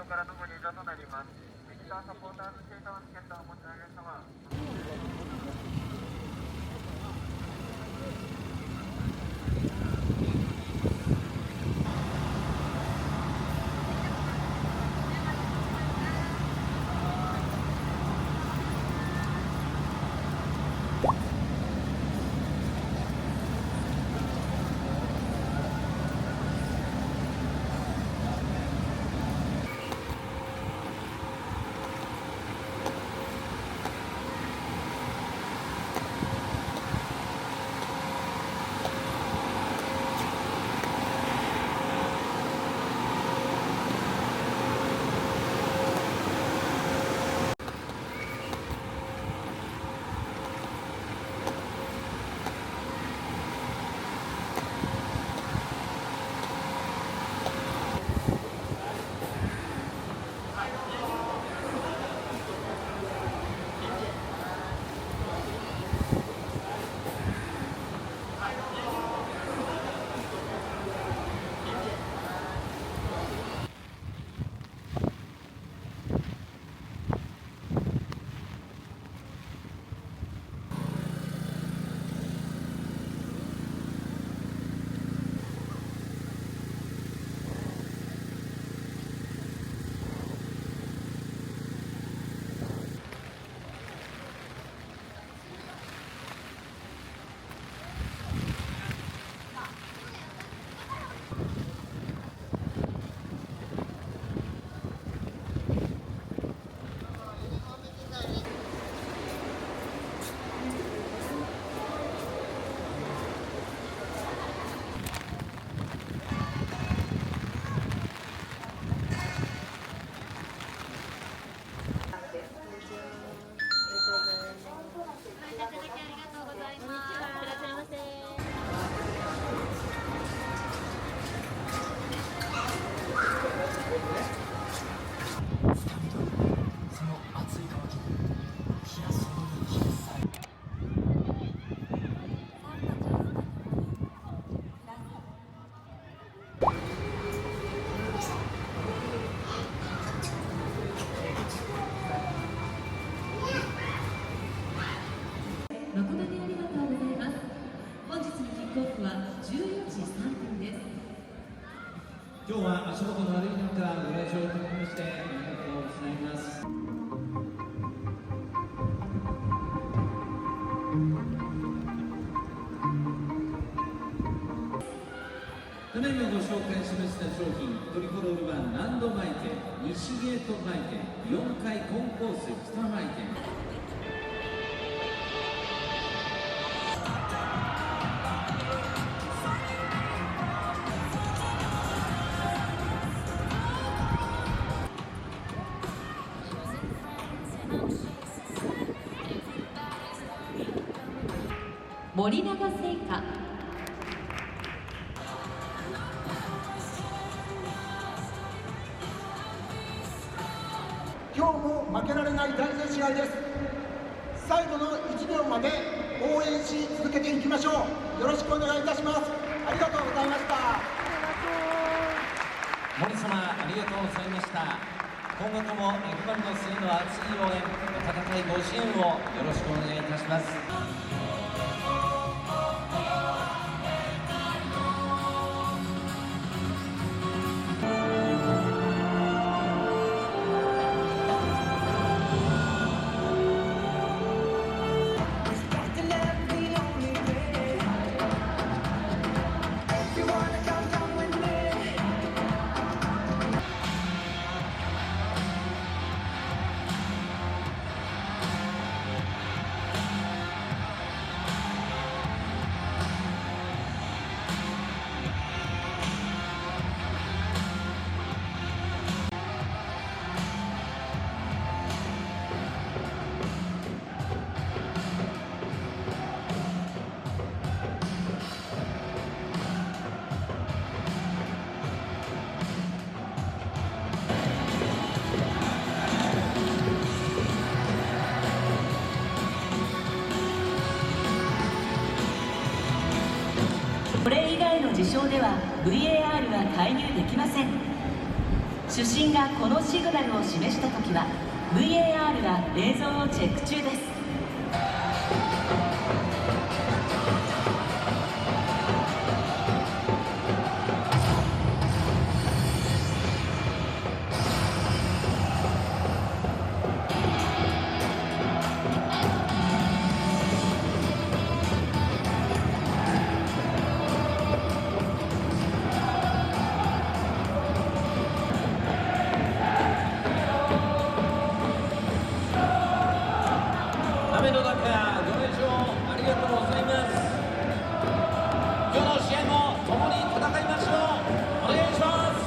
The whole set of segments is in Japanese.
からのご入場となります。ビジターサポーターズシートのチケットをお持ちの皆様。誠にありがとうございます。本日のキックオフは14時3分です。今日は足元の悪い中ご来場いただきましてありがとうございます。ただいまご紹介しました商品トリコロール版ランド売店、西ゲート売店、4階コンコース北売店、森永製菓、今日も負けられない大事な試合です。最後の1秒まで応援し続けていきましょう。よろしくお願いいたします。ありがとうございました。森様、ありがとうございました。今後とも F1 の末の熱い応援、温かいご支援をよろしくお願いいたします。これ以外の事象では VAR は介入できません。主審がこのシグナルを示したときは VAR が映像をチェック中です。雨の中、ご来場ありがとうございます。今日の試合も共に戦いましょう。お願いします。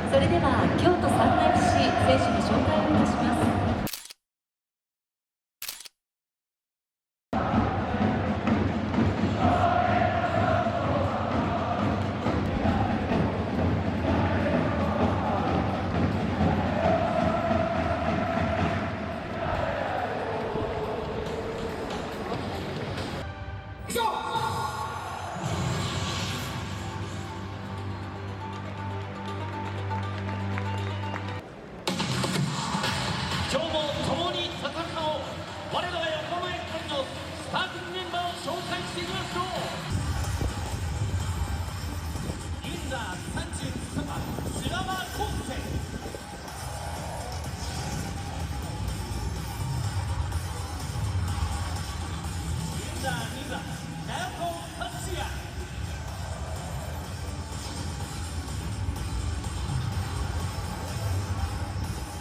それでは京都サンガ FC 選手の紹介をいたします。今日も共に戦おう。我らが横浜 F1 のスターティングメンバーを紹介していきましょう。ユンザー33番白間康介、ユンザー2番長子達也、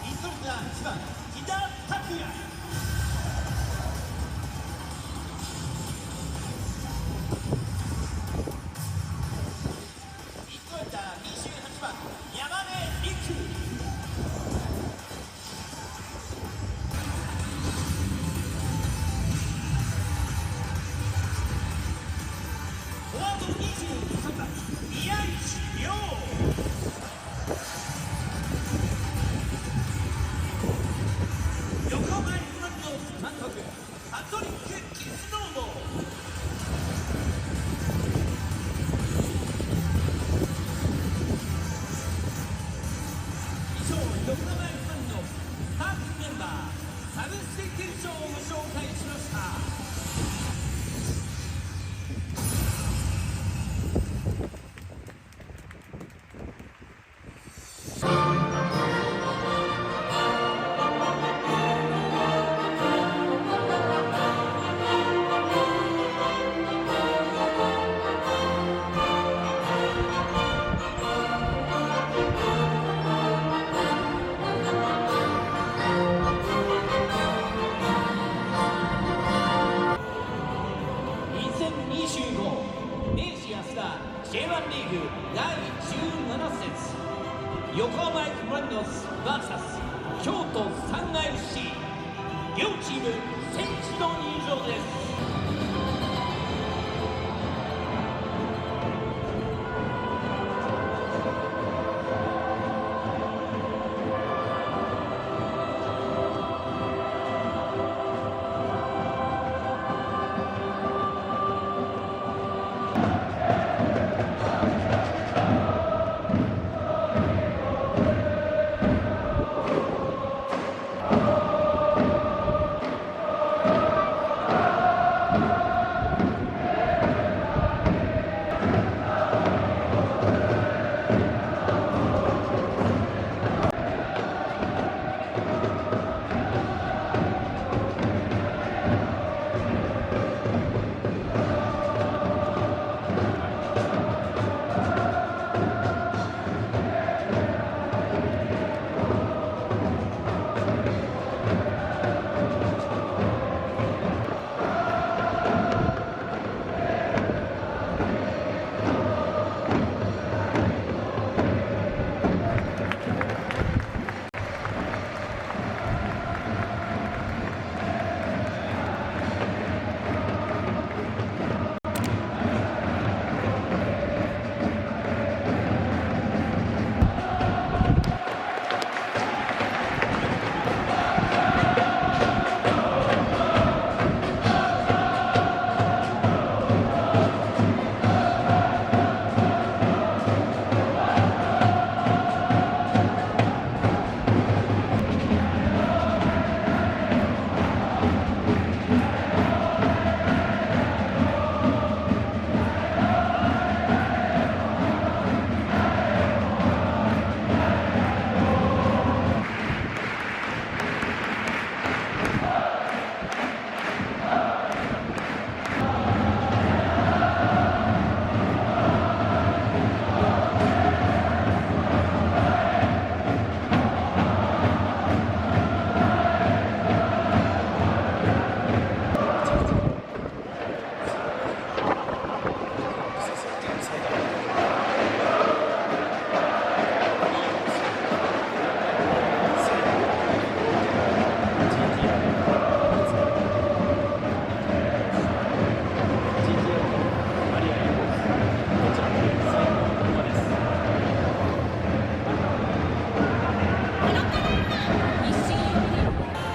インストルクター1番木田拓也、フォワード23番宮市亮。横浜 F ・マリノス監督パトリック・キスノーボ。以上、横浜 F ・マリノススターティングメンバーサブスティテーションをご紹介しました。J1 リーグ第17節横浜 F ・マリノス VS 京都サンガ FC 両チーム選手の入場です。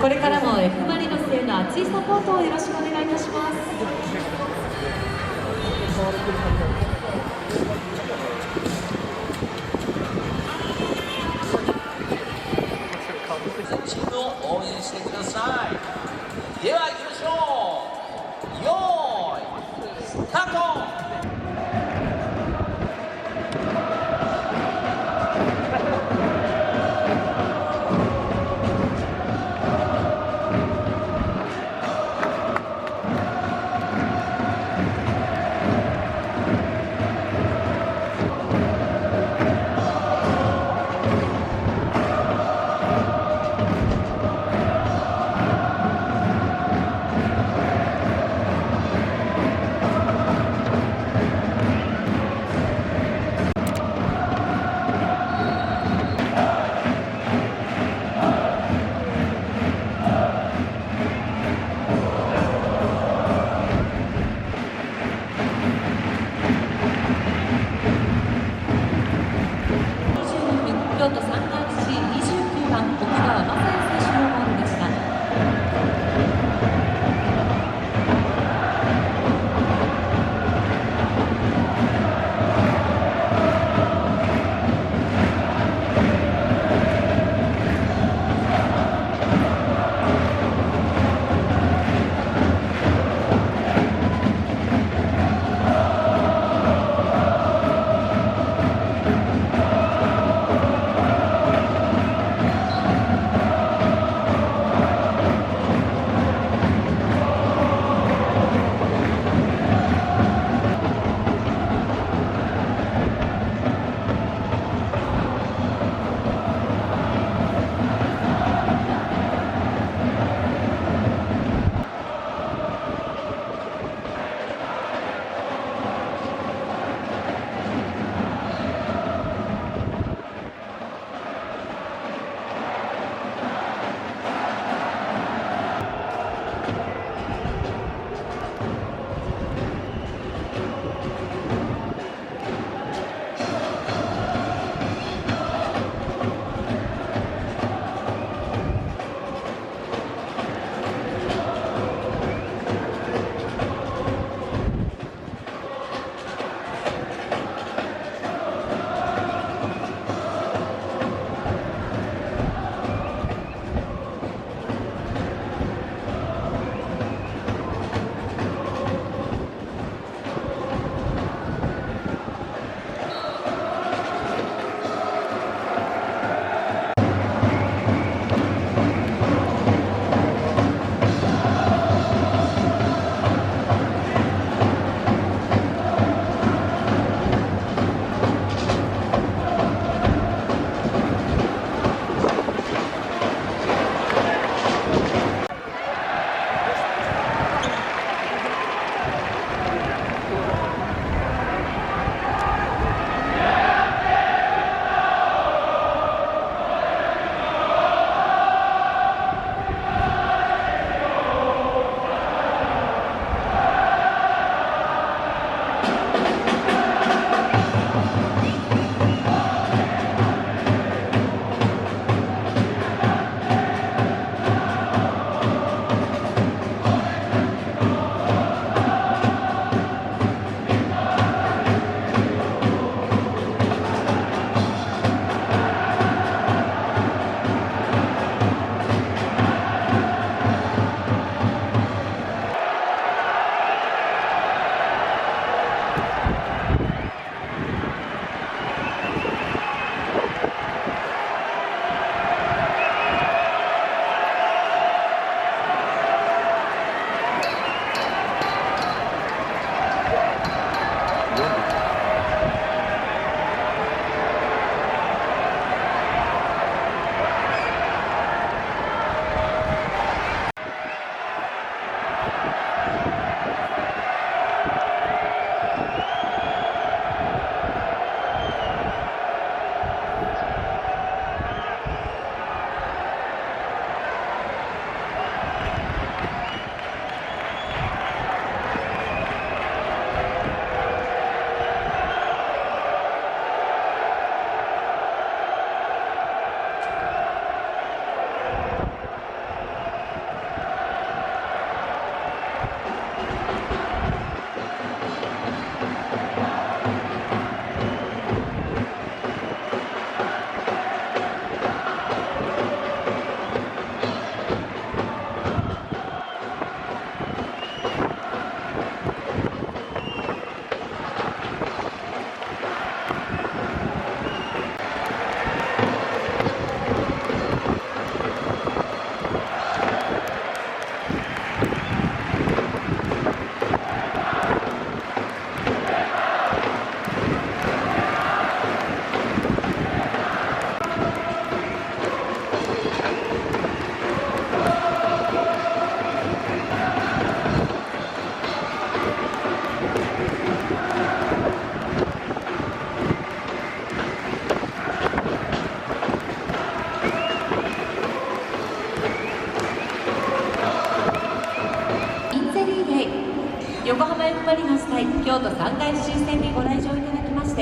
これからも F ・マリノスへの熱いサポートをよろしくお願いいたします。チームを応援してください。では行きましょう。よーいスタート。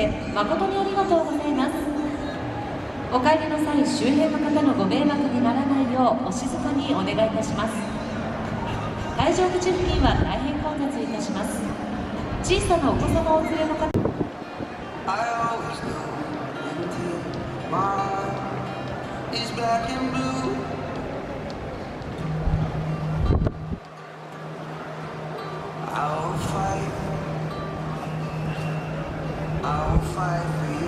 して誠にありがとうございます。お帰りの際、周辺の方のご迷惑にならないようお静かにお願いいたします。会場口付近は大変混雑いたします。小さなお子様をお連れの方、 I always know until my heart is black and blue. I'll fight for you.